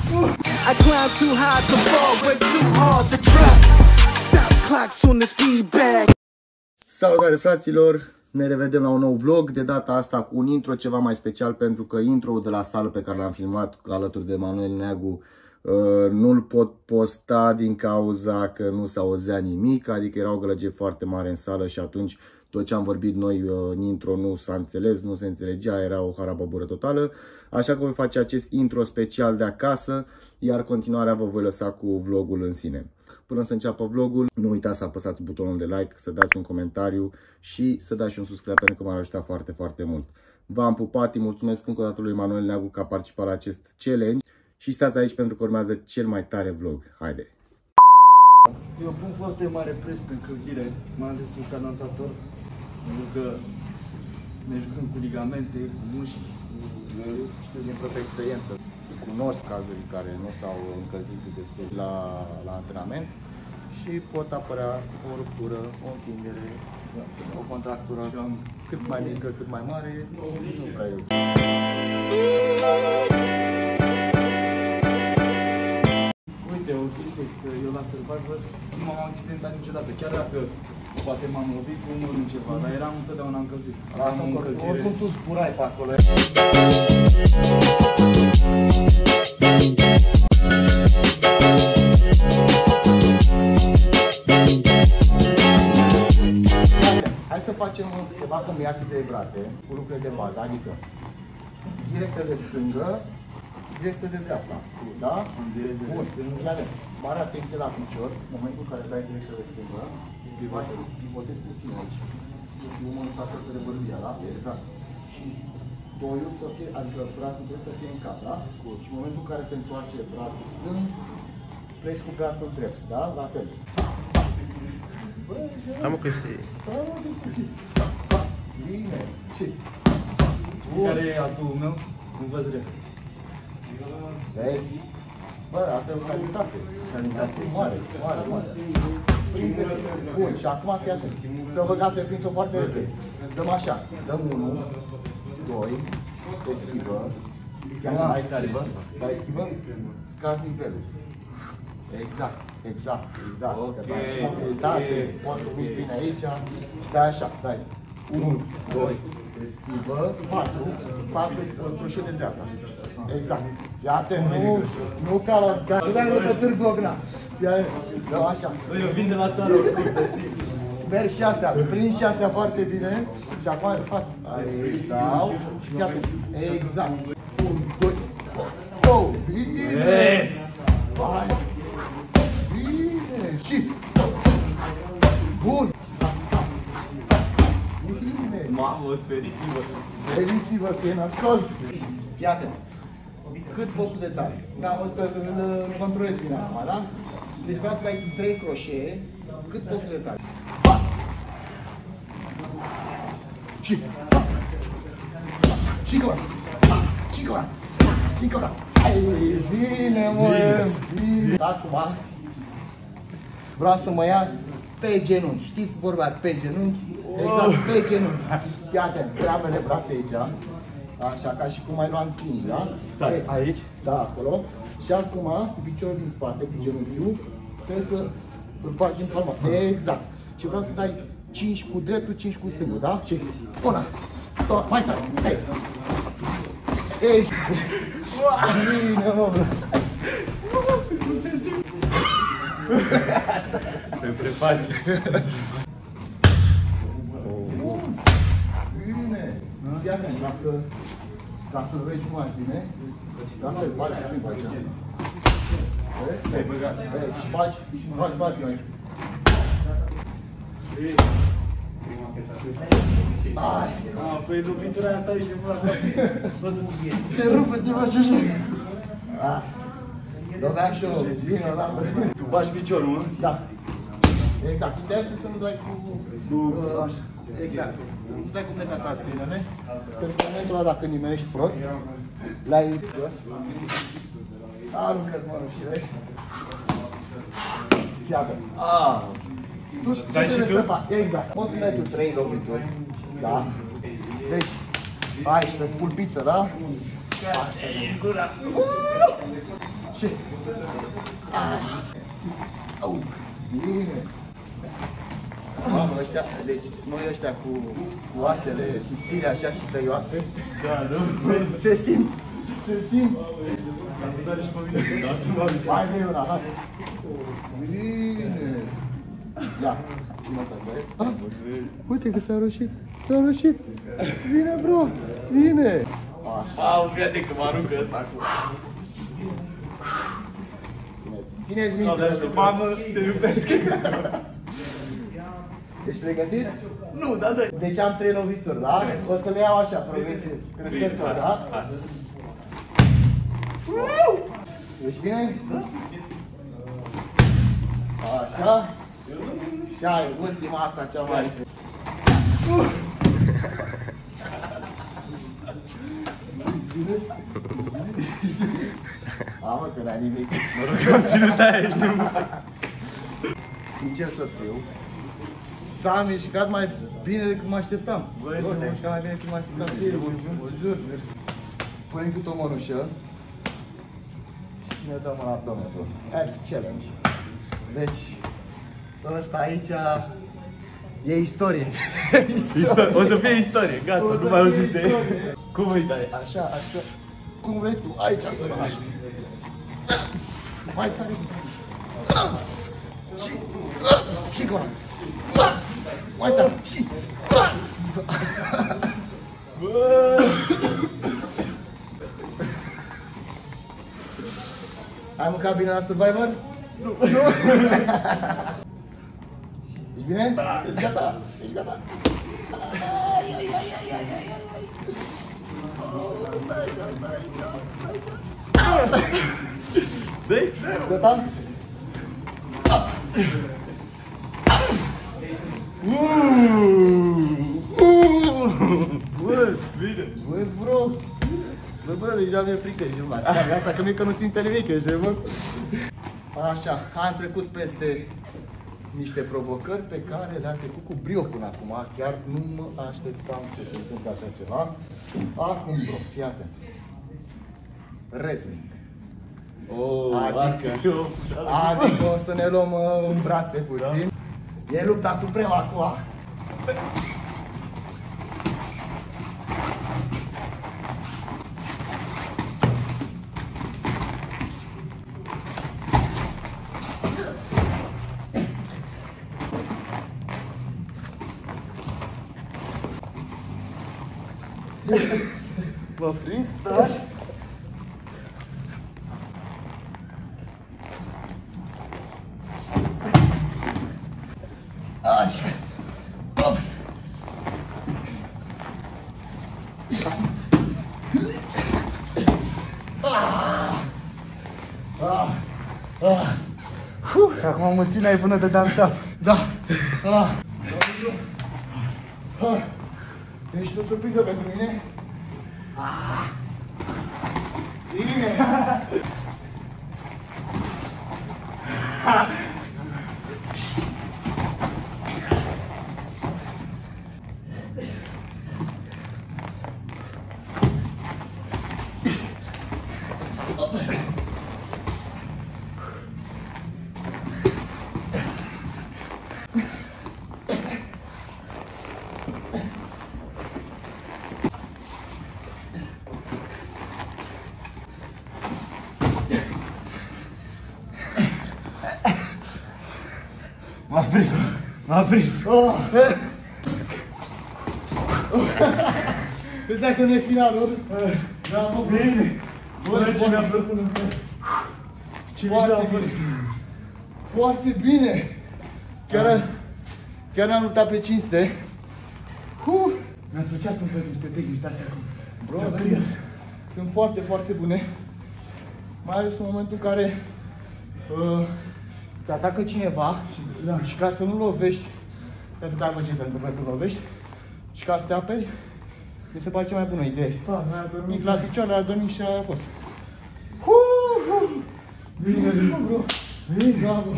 I climb too high to fall, work too hard to drop. Stop clocks on the speed bag. Salutare fraților, ne revedem la un nou vlog, de data asta cu un intro ceva mai special, pentru că intro-ul de la sală pe care l-am filmat alături de Emanuel Neagu nu-l pot posta din cauza că nu se auzea nimic, adică era o gălăgie foarte mare în sală și atunci tot ce am vorbit noi în intro nu s-a înțeles, nu se înțelegea, era o harababură totală. Așa că voi face acest intro special de acasă, iar continuarea vă voi lăsa cu vlogul în sine. Până să înceapă vlogul, nu uitați să apăsați butonul de like, să dați un comentariu și să dați și un subscribe, pentru că m-ar ajuta foarte, foarte mult. V-am pupat, îi mulțumesc încă o dată lui Emanuel Neagu că a participat la acest challenge și stați aici pentru că urmează cel mai tare vlog. Haide! Eu pun foarte mare preț pe încălzire, mai ales în condensator, pentru că ne jucăm cu ligamente, cu mușchi. Eu știu din propria experiență, cunosc cazuri care nu s-au încălzit destul la antrenament și pot apărea o ruptură, o întindere, o contractură cât mai mică, cât mai mare, nu prea eu. Uite, o chestie că eu la Survivor nu m-am accidentat niciodată, chiar dacă poate m-am lovit cu unul în ceva, dar eram întotdeauna încălzit. Lasă oricum tu zburai pe acolo. Hai să facem ceva combinații de brațe cu lucruri de bază, adică directă de stângă, directă de dreapta, da? Bun, mare atenție la picior, în momentul în care dai directă de stângă, pivotezi puțin aici și umărul să acopere bărbia, da? Exact. Și doiul să fie, adică brațul trebuie să fie în cap, da? Și în momentul în care se întoarce brațul stâng, pleci cu brațul drept, da? La fel. Am că și... Bine. Și... Care e altul meu? Nu văd repede. Vezi? Bă, asta e o calitate. Calitate mare, mare, mare. Bun, și acum fii atent. Că văd că asta e prins-o foarte repede. Dăm așa. Dăm 1, 2, eschivă. Chiar mai eschivă. Mai eschivă. Scazi nivelul. Exact, exact, exact. Okay. Da, poți să uiți bine aici. Și dai așa, dai. 1, 2, eschivă, 4 croșet de dreapta. Exact. Fii atent, nu ca la... Nu dai de pe Târgu Ogna. Dă așa. Eu vin de la țară oricum să știi. Mergi și astea, prind și astea foarte bine. Și acum fac... Sau... Și fii atent. Exact. 1, 2, 2, bine! Yes! Hai! Bine! Și... Bun! Bine! Mamă, speriți-vă! Speriți-vă că e nasol! Fii atent! Cât poți de tare? Da, am văzut că îl controlezi bine acum, da? Deci vreau să dai 3 croșee, cât poți de tare? Și... Și încă una! Și încă una! Și încă una! Bine, mă! Bine! Acum vreau să mă ia pe genunchi. Știți vorba pe genunchi? Exact, pe genunchi. Fii atent, pe ambele brațe aici. Așa, ca și cum ai lua împingi, da? Stai, aici? Da, acolo. Și acum, cu piciorul din spate, cu genunchiul, trebuie să îl bagi în palma. Exact. Și vreau să dai 5 cu dreptul, 5 cu stângul, da? Și una, două, mai tare, hai! Ei! Bine, mă! Nu se simt! Se preface! Bine! Fii atent, ca să vezi mai bine, la fel, bagi stângul aici. Ai băgat! Și bagi aici. Ai! Păi lovitura aia ta e de mult la Te rupe, te faci așa. Doveam și eu, bine, la Tu bagi piciorul, nu? Da. Exact. Ideea este să nu dai cu... Așa. Exact. Să nu dai cu metatarsinele. Pentru că în momentul ăla, dacă nimerești prost, l-ai jos. Aruncă-ți mănușile. Fii atent. Tu ce trebuie să faci? Exact. Poți să dai tu 3 lovituri. Da? Deci, aici, pe pulpiță, da? Ce? Au! Bine! Mamă, ăștia, deci noi ăștia cu oasele subțire așa și tăioase, Da, nu? se simt, se simt. Am dat și pe mine, da, să mă uit. Hai de una, hai. Bine! Ia, cine te băieți? Uite că s-a roșit, s-a roșit. Bine, bro, bine! Așa. Au, crede că mă aruncă ăsta acum. Țineți minte. Mamă, te iubesc. Ești pregătit? Nu, da, da. Deci am 3 lovituri, da? O să le iau așa, progresiv, crescător, da? Ești bine? Așa. Și ai ultima asta, cea mai... Mamă, că n-ai nimic. Mă rog că am ținut aia și nu mă... Sincer să fiu, s-a mișcat mai bine decât mă așteptam. Băi, Te-ai nu. mișcat mai bine decât mă așteptam. O jur. Punem cât o mănușă și ne dăm în abdomen. Abs challenge. Deci, ăsta aici e istorie. O să fie istorie, gata, O să nu mai fie auziți de istorie. Cum îi dai? Așa, așa. Cum vrei tu, aici să lași. Mai tare. Și cu ăla. Mai tare. Și. Ai mâncat bine la Survivor? Nu. Ești bine? Da. Ești gata? Ești gata? Dai? Gata? Bă, Bine. bă, bro. Bă, bro, deja mi-e frică și nu mai stai. Asta că mie că nu simte nimic, ești, bă. Așa, am trecut peste niște provocări pe care le-am trecut cu brio până acum. Chiar nu mă așteptam să se întâmple așa ceva. Acum, bro, fii atent. Wrestling. Adică o să ne luăm în brațe puțin. E lupta supremă acum. M-a prins, da? Așa. Hop. Și acum mă țineai până te dam tap. Da. Ești o surpriză pentru mine? Bine! M-a prins. M-a prins. Îți că nu e finalul. Bravo, Bine. bă, Ce mi-a plăcut în fel. Cine Foarte a fost? bine. Foarte bine. Chiar am luptat pe cinste. Mi-ar plăcea să-mi vezi niște tehnici de-astea acum. Bro, Să da, prind. sunt foarte, foarte bune. Mai ales în momentul în care te atacă cineva și ca să nu lovești, pentru că ai văzut ce se întâmplă când lovești, și ca să te aperi, mi se pare cea mai bună idee. Pa, mi-a dormit. Mic la picioare, a dormit și aia a fost. Bine, bine. Bro, bravo.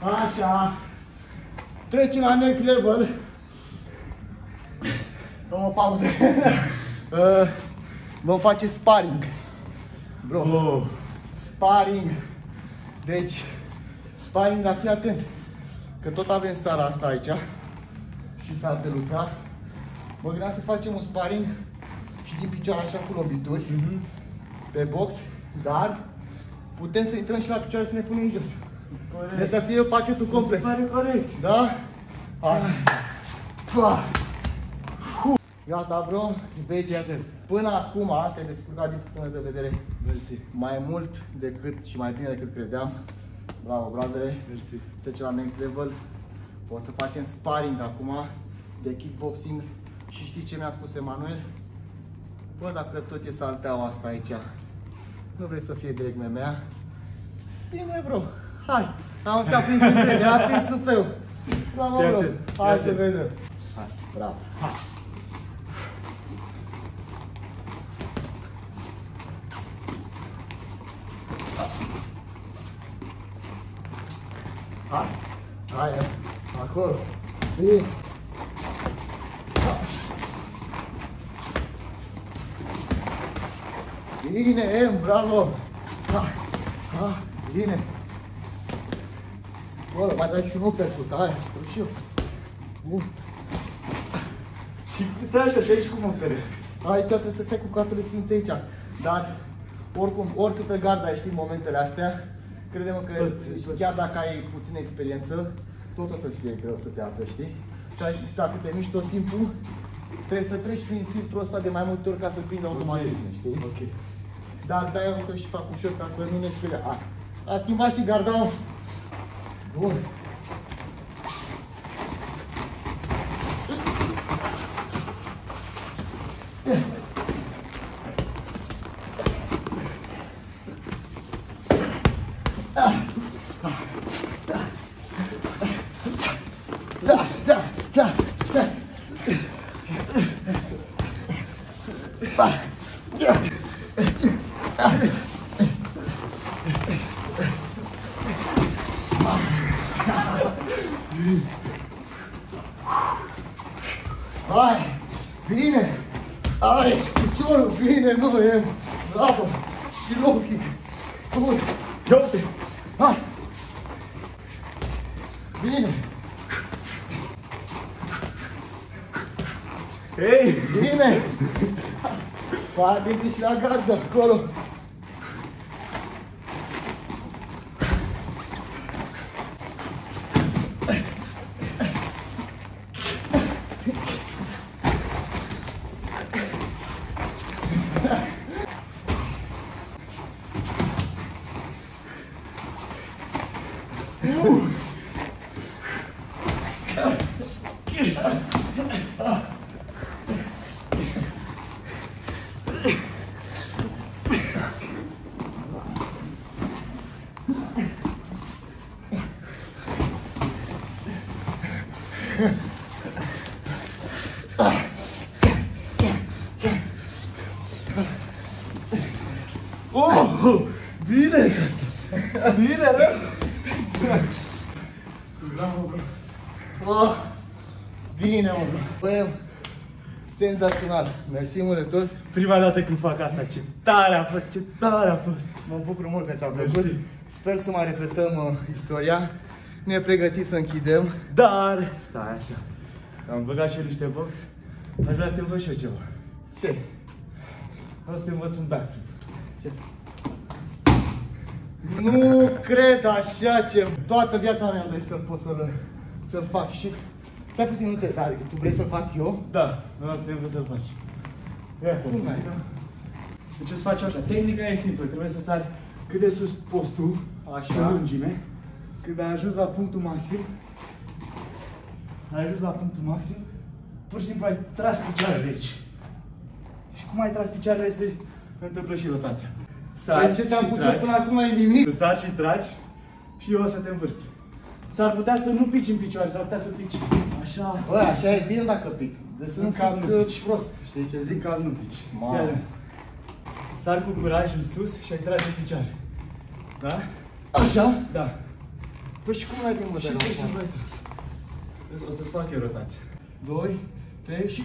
Așa. Trecem la next level. Luăm o pauză. Vom face sparring. Bro, sparring. Deci, sparring, dar fii atent. Că tot avem sala asta aici și salteluța. Mă gândeam să facem un sparring și din picioare așa cu lovituri pe box, dar putem să intrăm și la picioare să ne punem în jos. Corect. Deci să fie pachetul complet. Se pare corect. Da? Hai. Gata, bro. Deci, până acum te-ai descurcat din punctul meu de vedere Mersi. mai mult decât și mai bine decât credeam. Bravo, bradere. Mersi. Trece la next level. O să facem sparring acum de kickboxing. Și știi ce mi-a spus Emanuel? Bă, dacă tot e salteaua asta aici, nu vrei să fie direct mea? Bine, bro. Hai. Am văzut că a prins încredere, a prins tupeu. Bravo, bro. Hai să vedem. Hai. Bravo. Hai. Hai. Hai. Acolo. Bine. Bine, Em, bravo! Bine! Bă, mai dai și un uppercut, hai, știu și eu. Bun. Și stai așa și aici cum mă feresc? Aici trebuie să stai cu capele strânse aici. Dar, oricum, oricâtă gardă ai, știi, în momentele astea, crede-mă că chiar dacă ai puțină experiență, tot o să-ți fie greu să te aperi, știi? Și aici, dacă te miști tot timpul, trebuie să treci prin filtrul ăsta de mai multe ori ca să prinde automatism, știi? Ok. Dar de-aia o să și fac ușor ca să nu ne sperie. A schimbat și gardaul. Bun. Hai, bine! Hai, piciorul, bine, nu e, bravo! Și low kick! Bun! Ia uite! Hai! Bine! Hei! Bine! Poate și la gardă, acolo! Oh! Bine asta! Bine, rău! Bravo, bro! Oh, bine, mă, bă! Senzațional! Mersi mult de tot! Prima dată când fac asta, ce tare a fost, ce tare a fost! Mă bucur mult că ți-a plăcut! Sper să mai repetăm istoria. Ne pregătim să închidem. Dar, stai așa, că am băgat și eu niște box, aș vrea să te învăț și eu ceva. Ce? O să te învăț un backflip. Ce? Nu cred așa ce. Toată viața mea am dorit să pot să-l fac și... Stai puțin, nu te... Dar tu vrei să-l fac eu? Da, vreau să te învăț să-l faci. Ia acolo. Cum ai? Deci îți faci așa, tehnica e simplă, trebuie să sari cât de sus poți tu, Așa. în lungime. Când ai ajuns la punctul maxim, pur și simplu ai tras picioarele aici. Și cum ai tras picioarele se întâmplă și rotația. Păi ce te-am pus eu până acum e nimic? Să sari și tragi și eu o să te învârti. S-ar putea să nu pici în picioare, s-ar putea să pici așa. Bă, așa e bine dacă pic. Deci sunt cam nu pici. prost, știi ce Zic zic? că nu pici. Mamă. Iar, sari cu curaj în sus și ai tragi în picioare. Da? Așa? Da. Păi și cum ai bine, mă, Și de pur și la simplu ai tras. O să-ți fac eu rotație. 2, 3 și...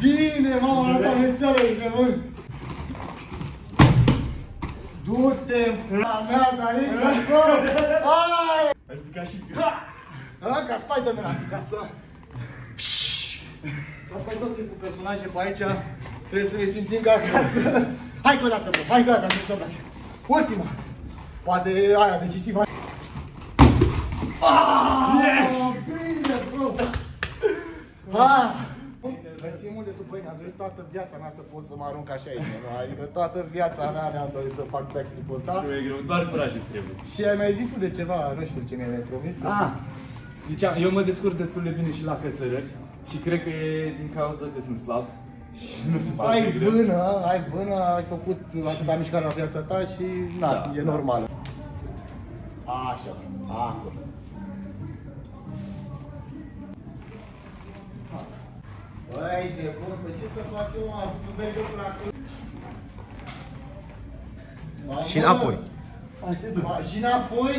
Bine, mama, la ta înțelege, mă! Du-te la mea de aici, acolo! Hai! Ai fi ca și... Ca Spider-Man, ca să... Asta e tot timpul personaje pe aici, trebuie să ne simțim ca acasă. Hai că o dată, bă, hai că o dată, am să bag. Ultima! Poate aia decisivă. Yes! Bine, bro! Mersi mult de tu, băi, mi-am dorit toată viața mea să pot să mă arunc așa aici, nu? Adică toată viața mea mi-am dorit să fac backflip-ul ăsta. Nu e greu, doar curaj îți trebuie. Și ai mai zis tu de ceva, nu știu ce mi-ai promis. Ziceam, eu mă descurc destul de bine și la cățărări și cred că e din cauza că sunt slab și nu se face greu. Ai vână, ai făcut atâta mișcare la viața ta și na, Da, e normal. Așa, acolo. Băi, ești nebun, pe ce să fac eu, mă? Tu merg eu până acolo. Și înapoi. Și înapoi?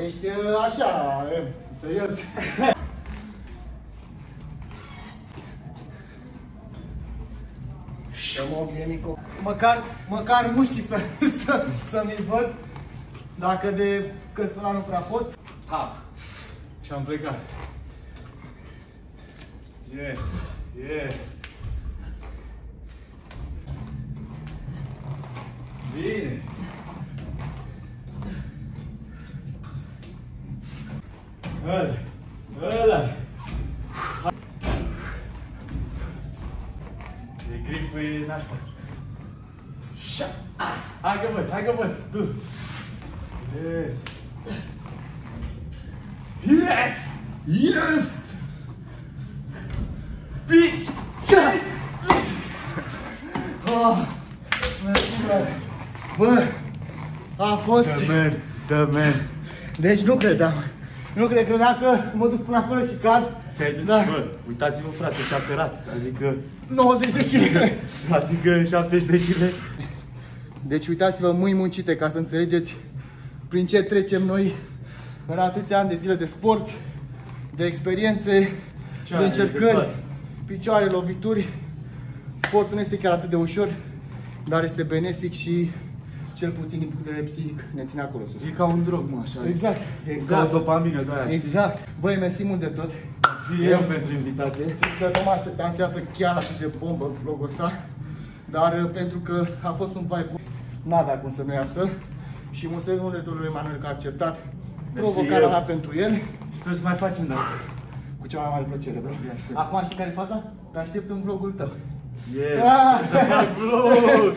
Ești așa, serios. Măcar mușchii să mi-l văd. Dacă de cățăla nu prea pot. Și am plecat. Yes, yes. Bine. Ăla. E grip, e nașpa. Hai că văz, tu. Yes. Yes! Yes! Bitch! Bă, a fost... The man. Deci nu credeam că mă duc până acolo și cad. Te-ai dus, Da. bă, uitați-vă frate ce-a cărat, adică 90 de kg. Adică 70 de kg. Deci uitați-vă, mâini muncite ca să înțelegeți prin ce trecem noi în atâția ani de zile de sport, de experiențe, Picioare, de încercări, picioare, lovituri. Sportul nu este chiar atât de ușor, dar este benefic și cel puțin din punct de vedere psihic ne ține acolo sus. E ca un drog, mă, așa. Exact, Ca o exact. dopamină de aia, Exact. Băi, mersi mult de tot. știi? Eu pentru invitație. Sincer, nu mă așteptam să iasă chiar atât de bombă vlogul ăsta, dar pentru că a fost un vibe bun, n-avea cum să nu iasă. Și mulțumesc mult de tot lui Emanuel că a acceptat provocarea mea pentru el. Sper să mai facem de asta. Cu cea mai mare plăcere, bro. Acum știi care e faza? Te aștept în vlogul tău. Yes! Ah! Să fac vlog!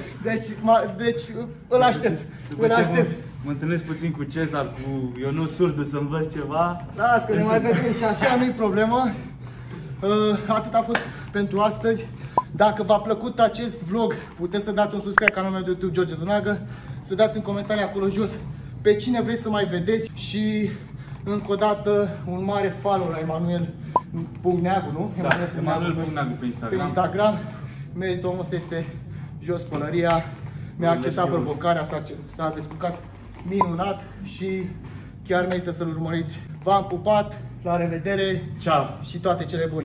Deci îl aștept. Îl aștept. Mă întâlnesc puțin cu Cezar, cu Ionut Surdu să învăț ceva. Las că ne mai vedem și așa, nu-i problemă. Atât a fost pentru astăzi. Dacă v-a plăcut acest vlog, puteți să dați un subscribe canalul meu de YouTube, George Zănagă. Să dați în comentarii acolo jos pe cine vreți să mai vedeți. Și încă o dată un mare follow la Emanuel Pugneagu, nu? Da, Emanuel Pugneagu pe Instagram. Pe Instagram. Merită, omul ăsta este jos pălăria. Mi-a acceptat provocarea, s-a descurcat minunat și chiar merită să-l urmăriți. V-am pupat, la revedere Ciao. și toate cele bune!